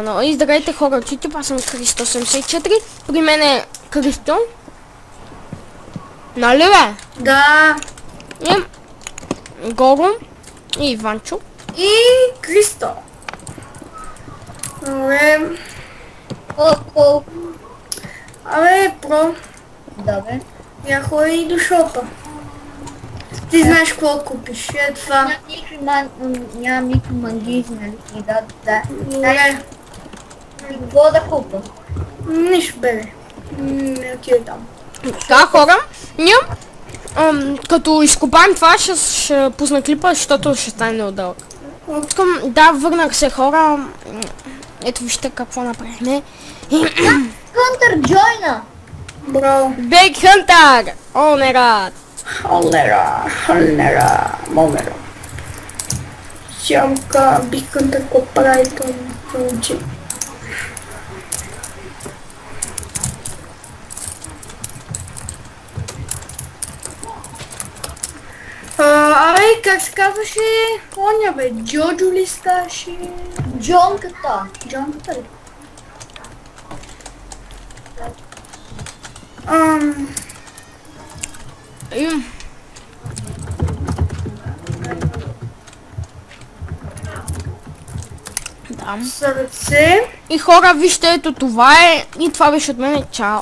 канала. И здравейте хора от YouTube, аз съм Кристо74. При мен е Кристо. Нали бе? Да. И Горо. И Иванчо. И Кристо. Добре. Колко? Абе, про. Добре. Я ходи до шопа. Ти знаеш какво купиш, е това. Нямам никакви мангизи, нали? Да. Добре. Какво да купа? Нищо бебе. Не отида там. Да, хора. Ние като изкопаем това ще пусна клипа, защото ще стане неудълъг. Искам, да, върнах се хора. Ето вижте какво направихме. Хънтър Джойна! Браво. Бейк Хънтър! Онерат! Холера, момера. Сямка, бикам тако прави към учи. Абе, как се казваше оня бе? Джоджо ли ставаше? Джонката! Джонката ли? Да. Сърце. И хора, вижте, ето това е. И това беше от мен. Чао.